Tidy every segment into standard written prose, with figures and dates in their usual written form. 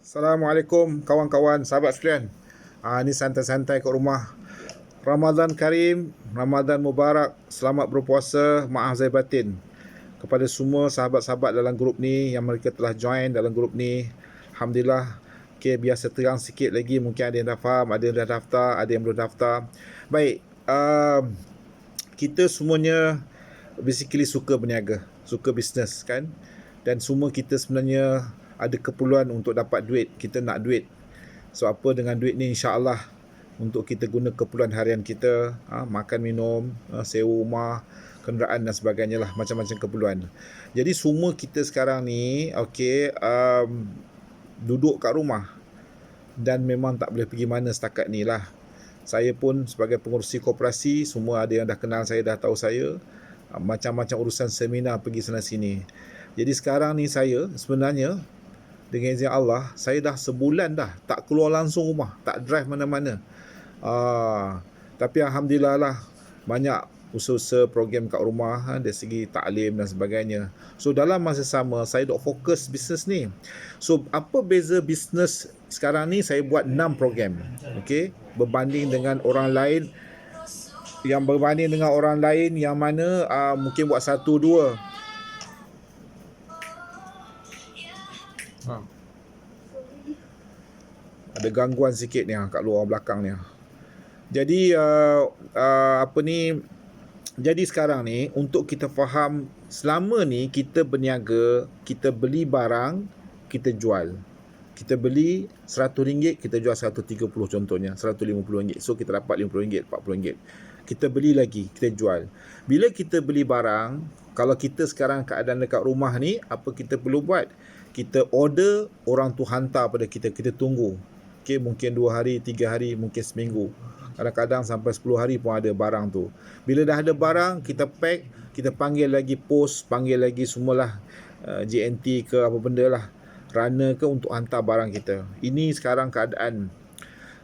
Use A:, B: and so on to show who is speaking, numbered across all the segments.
A: Assalamualaikum kawan-kawan, sahabat sekalian. Ni santai-santai kat rumah. Ramadan Karim, Ramadan Mubarak. Selamat berpuasa, maaf zahir batin. Kepada semua sahabat-sahabat dalam grup ni yang mereka telah join dalam grup ni, alhamdulillah. Okay, biasa terang sikit lagi, mungkin ada yang dah faham, ada yang dah daftar, ada yang belum daftar. Baik, kita semuanya basically suka berniaga, suka bisnes kan. Dan semua kita sebenarnya ada keperluan untuk dapat duit. Kita nak duit. So apa dengan duit ni, insya-Allah untuk kita guna keperluan harian kita, makan minum, sewa rumah, kenderaan dan sebagainya lah, macam-macam keperluan. Jadi semua kita sekarang ni duduk kat rumah dan memang tak boleh pergi mana setakat ni lah. Saya pun sebagai pengurusi koperasi, semua ada yang dah kenal saya, dah tahu saya, macam-macam urusan seminar pergi sana sini. Jadi sekarang ni saya sebenarnya dengan izin Allah, saya dah sebulan dah tak keluar langsung rumah, tak drive mana-mana. Tapi alhamdulillah lah, banyak usaha-usaha program kat rumah, dari segi taklim dan sebagainya. So dalam masa sama, saya dok fokus bisnes ni. So apa beza bisnes sekarang ni? Saya buat 6 program, okey, berbanding dengan orang lain yang mana mungkin buat 1-2. Ada gangguan sikit ni kat luar belakang ni. Jadi jadi sekarang ni untuk kita faham, selama ni kita berniaga, kita beli barang, kita jual. Kita beli RM100, kita jual RM130 contohnya, RM150. So kita dapat RM50, RM40. Kita beli lagi, kita jual. Bila kita beli barang, kalau kita sekarang keadaan dekat rumah ni, apa kita perlu buat? Kita order, orang tu hantar pada kita, kita tunggu. Okay, mungkin 2 hari, 3 hari, mungkin seminggu. Kadang-kadang sampai 10 hari pun ada barang tu. Bila dah ada barang, kita pack, kita panggil lagi post, panggil lagi semualah, JNT ke apa benda lah, runner ke, untuk hantar barang kita. Ini sekarang keadaan.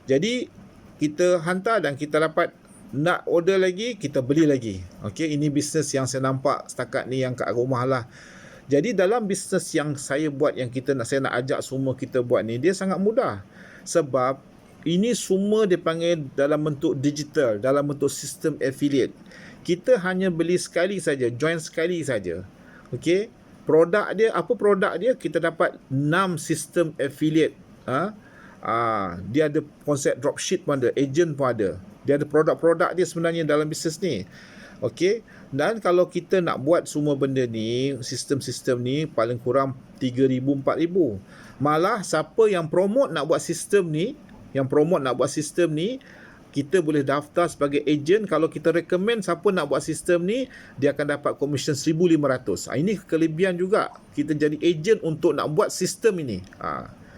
A: Jadi kita hantar dan kita dapat nak order lagi, kita beli lagi. Okay, ini bisnes yang saya nampak setakat ni yang kat rumah lah. Jadi dalam bisnes yang saya buat, yang saya nak ajak semua kita buat ni, dia sangat mudah. Sebab ini semua dipanggil dalam bentuk digital, dalam bentuk sistem affiliate. Kita hanya beli sekali saja, join sekali saja. Okey, produk dia, apa produk dia? Kita dapat 6 sistem affiliate. Dia ada konsep dropship pun ada, agent pun ada. Dia ada produk-produk dia sebenarnya dalam bisnes ni. Okey, dan kalau kita nak buat semua benda ni, sistem-sistem ni paling kurang 3,000, 4,000. Malah siapa yang promote nak buat sistem ni, kita boleh daftar sebagai agent. Kalau kita recommend siapa nak buat sistem ni, dia akan dapat commission 1,500. Ini kelebihan juga kita jadi agent untuk nak buat sistem ini.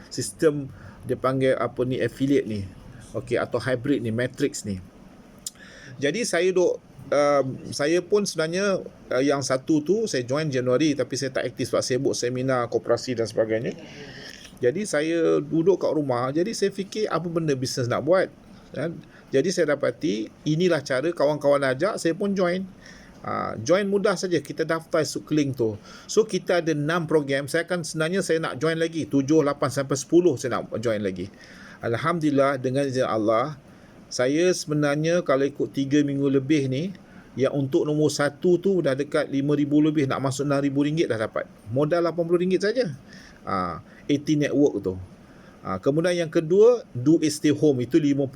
A: Sistem dia panggil affiliate ni. Okey, atau hybrid ni, matrix ni. Jadi saya pun sebenarnya yang satu tu saya join Januari, tapi saya tak aktif sebab sibuk seminar koperasi dan sebagainya. Jadi saya duduk kat rumah, jadi saya fikir apa benda bisnes nak buat. Jadi saya dapati inilah cara kawan-kawan ajak, saya pun join. Join mudah saja, kita daftar esok link tu. So kita ada 6 program. Saya nak join lagi 7, 8 sampai 10 saya nak join lagi. Alhamdulillah, dengan izin Allah, saya sebenarnya kalau ikut 3 minggu lebih ni, yang untuk nombor 1 tu dah dekat 5,000 lebih, nak masuk RM6,000 dah dapat. Modal RM80 saja. 80 network tu. Kemudian yang kedua, do it stay home, itu 50.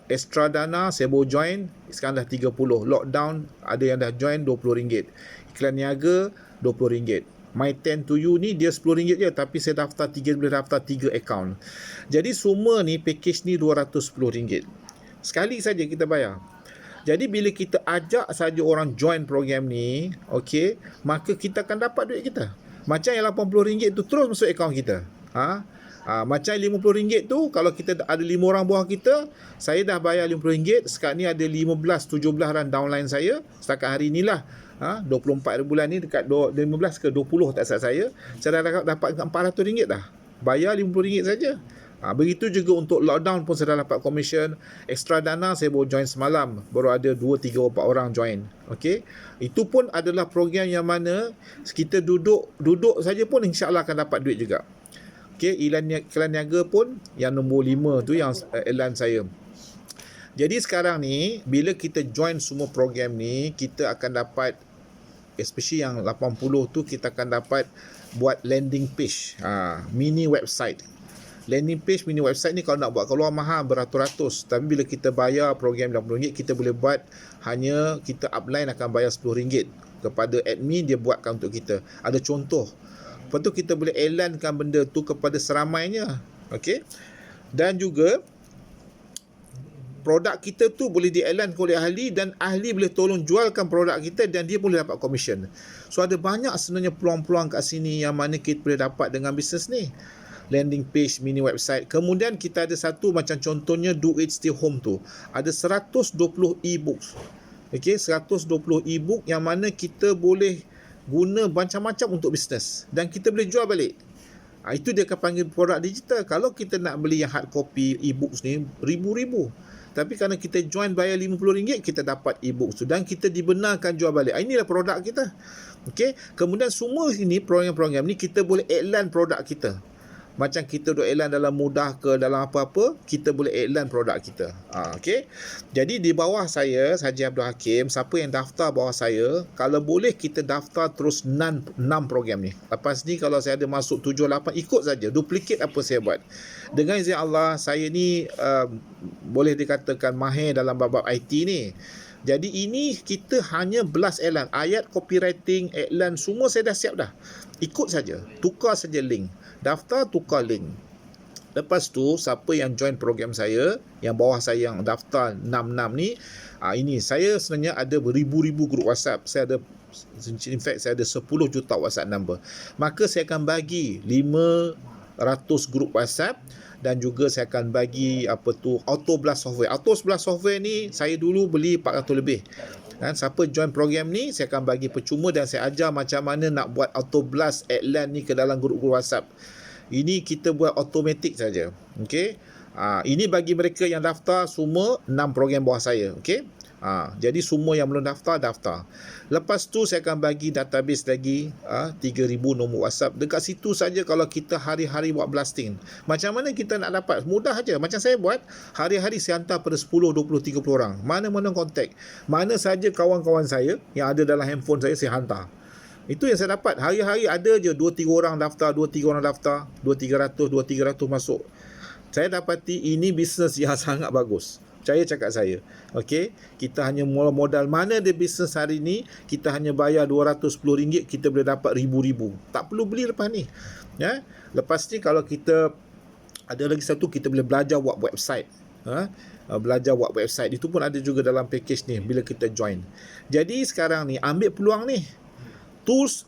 A: Extra dana saya baru join, sekarang dah 30. Lockdown ada yang dah join RM20. Iklan niaga RM20. My 10 to you ni dia RM10 je, tapi saya daftar 3, boleh daftar 3 account. Jadi semua ni package ni RM210. Sekali saja kita bayar. Jadi bila kita ajak saja orang join program ni, okey, maka kita akan dapat duit kita. Macam yang RM80 tu terus masuk akaun kita. Macam RM50 tu, kalau kita ada 5 orang buah kita, saya dah bayar RM50. Sekarang ni ada 15-17 orang downline saya. Setakat hari ni lah, 24 bulan ni, dekat 15 ke 20 tak salah saya dah dapat RM400 dah. Bayar RM50 saja. Begitu juga untuk lockdown pun saya dah dapat commission. Extra dana saya baru join semalam, baru ada 2, 3, 4 orang join. Okey, itu pun adalah program yang mana kita duduk saja pun insya-Allah akan dapat duit juga. Okey, iklan niaga pun yang nombor 5 tu yang iklan saya. Jadi sekarang ni bila kita join semua program ni, kita akan dapat, especially yang 80 tu, kita akan dapat buat landing page, mini website. Landing page mini website ni kalau nak buat keluar mahal beratus-ratus, tapi bila kita bayar program RM80, kita boleh buat, hanya kita upline akan bayar RM10 kepada admin, dia buatkan untuk kita. Ada contoh. Lepas tu kita boleh elankan benda tu kepada seramainya. Okey. Dan juga produk kita tu boleh dielankan oleh ahli, dan ahli boleh tolong jualkan produk kita dan dia boleh dapat komisen. So ada banyak sebenarnya peluang-peluang kat sini yang mana kita boleh dapat dengan bisnes ni. Landing page, mini website. Kemudian kita ada satu macam contohnya Do It Stay Home tu. Ada 120 e-books. Okey, 120 e-book yang mana kita boleh guna macam-macam untuk bisnes dan kita boleh jual balik. Itu dia akan panggil produk digital. Kalau kita nak beli yang hard copy e-books ni ribu-ribu. Tapi kerana kita join bayar RM50, kita dapat e-books tu dan kita dibenarkan jual balik. Inilah produk kita. Okey, kemudian semua ini program-program ni kita boleh iklan produk kita. Macam kita duk iklan dalam Mudah ke dalam apa-apa, kita boleh iklan produk kita. Okey. Jadi di bawah saya, Haji Abdul Hakim, siapa yang daftar bawah saya, kalau boleh kita daftar terus 6 program ni. Lepas ni kalau saya ada masuk 7, 8, ikut saja, duplicate apa saya buat. Dengan izin Allah, saya ni boleh dikatakan mahir dalam bab IT ni. Jadi ini kita hanya belas iklan, ayat copywriting, iklan, semua saya dah siap dah. Ikut saja, tukar saja link. Daftar, tukar link. Lepas tu, siapa yang join program saya, yang bawah saya yang daftar 66 ni, ini saya sebenarnya ada beribu-ribu grup WhatsApp. Saya ada, in fact, saya ada 10 juta WhatsApp number. Maka saya akan bagi 500 grup WhatsApp dan juga saya akan bagi Auto Blast software. Auto Blast software ni saya dulu beli 400 lebih. Siapa join program ni, saya akan bagi percuma dan saya ajar macam mana nak buat Auto Blast iklan ni ke dalam grup-grup WhatsApp. Ini kita buat automatik saja. Okey. Ini bagi mereka yang daftar semua 6 program bawah saya. Okey. Jadi semua yang belum daftar. Lepas tu saya akan bagi database lagi 3,000 nombor WhatsApp. Dekat situ saja kalau kita hari-hari buat blasting. Macam mana kita nak dapat? Mudah aja. Macam saya buat, hari-hari saya hantar pada 10, 20, 30 orang. Mana-mana kontak. Mana saja kawan-kawan saya yang ada dalam handphone saya hantar. Itu yang saya dapat. Hari-hari ada je 2-3 orang daftar, 2-3 orang daftar, 2-300 masuk. Saya dapati ini bisnes yang sangat bagus. Percaya cakap saya. Okey, kita hanya modal mana dia bisnes hari ni, kita hanya bayar RM210, kita boleh dapat ribu-ribu. Tak perlu beli lepas ni. Ya. Lepas ni kalau kita ada lagi satu, kita boleh belajar buat website. Belajar buat website. Itu pun ada juga dalam package ni bila kita join. Jadi sekarang ni ambil peluang ni. Tools,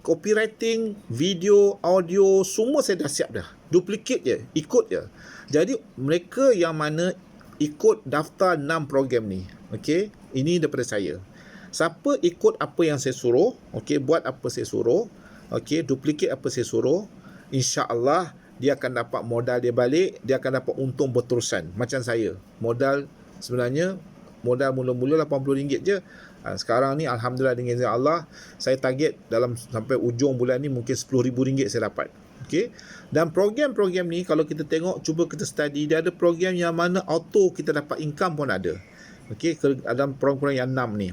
A: copywriting, video, audio, semua saya dah siap dah. Duplicate je, ikut je. Jadi mereka yang mana ikut daftar 6 program ni, okey, ini daripada saya. Siapa ikut apa yang saya suruh, okey, buat apa saya suruh, okey, duplicate apa saya suruh, insya-Allah dia akan dapat modal dia balik, dia akan dapat untung berterusan. Macam saya, modal sebenarnya modal mula-mula RM80 je. Sekarang ni alhamdulillah dengan izin Allah, saya target dalam sampai ujung bulan ni mungkin RM10,000 saya dapat. Okey. Dan program-program ni kalau kita tengok, cuba kita study, dia ada program yang mana auto kita dapat income pun ada. Okey, dalam program yang 6 ni.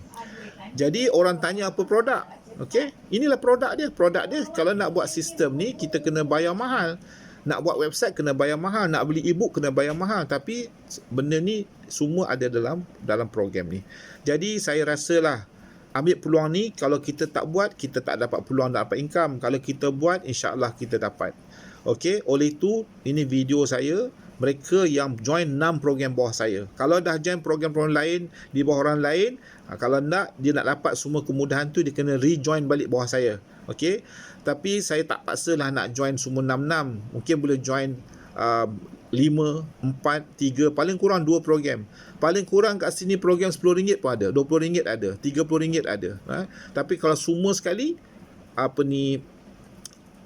A: Jadi orang tanya apa produk? Okey, inilah produk dia. Produk dia kalau nak buat sistem ni kita kena bayar mahal. Nak buat website kena bayar mahal, nak beli e-book kena bayar mahal, tapi benda ni semua ada dalam program ni. Jadi saya rasalah ambil peluang ni, kalau kita tak buat, kita tak dapat peluang dapat income. Kalau kita buat, insya-Allah kita dapat. Okey, oleh itu ini video saya, mereka yang join 6 program bawah saya. Kalau dah join program-program lain di bawah orang lain, kalau nak dia nak dapat semua kemudahan tu, dia kena rejoin balik bawah saya. Okey. Tapi saya tak paksalah nak join semua 6-6. Mungkin boleh join 5, 4, 3, paling kurang 2 program. Paling kurang kat sini program RM10 pun ada, RM20 ada, RM30 ada. Tapi kalau semua sekali,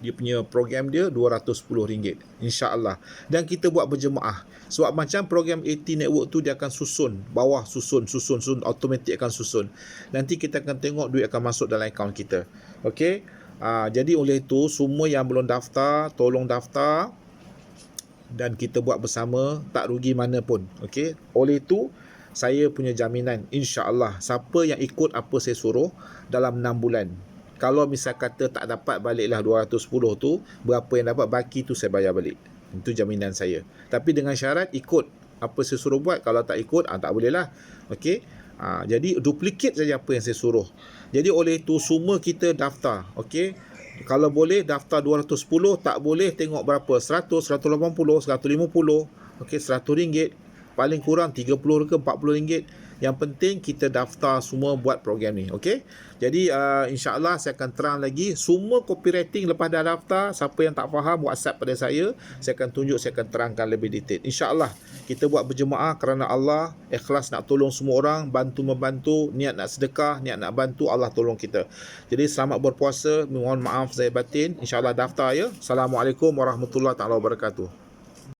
A: dia punya program dia RM210, insya-Allah. Dan kita buat berjemaah. Sebab macam program AT Network tu dia akan susun, bawah susun, automatik akan susun. Nanti kita akan tengok duit akan masuk dalam akaun kita. Okey. Jadi oleh itu, semua yang belum daftar, tolong daftar dan kita buat bersama, tak rugi mana pun. Okey. Oleh itu, saya punya jaminan, insya-Allah, siapa yang ikut apa saya suruh dalam 6 bulan. Kalau misal kata tak dapat baliklah 210 tu, berapa yang dapat baki tu saya bayar balik. Itu jaminan saya. Tapi dengan syarat ikut apa saya suruh buat. Kalau tak ikut, tak boleh lah. Okey. Jadi duplicate saja apa yang saya suruh. Jadi oleh itu semua kita daftar. Okey. Kalau boleh daftar 210, tak boleh tengok berapa, 100, 180, 150, okey, RM100, paling kurang 30 ke 40 ringgit. Yang penting kita daftar semua buat program ni. Okey. Jadi insya-Allah saya akan terang lagi semua copywriting lepas dah daftar. Siapa yang tak faham WhatsApp pada saya akan tunjuk, saya akan terangkan lebih detail. Insya-Allah kita buat berjemaah kerana Allah, ikhlas nak tolong semua orang, bantu membantu, niat nak sedekah, niat nak bantu, Allah tolong kita. Jadi selamat berpuasa, mohon maaf zahir batin. Insya-Allah daftar ya. Assalamualaikum warahmatullahi taala wabarakatuh.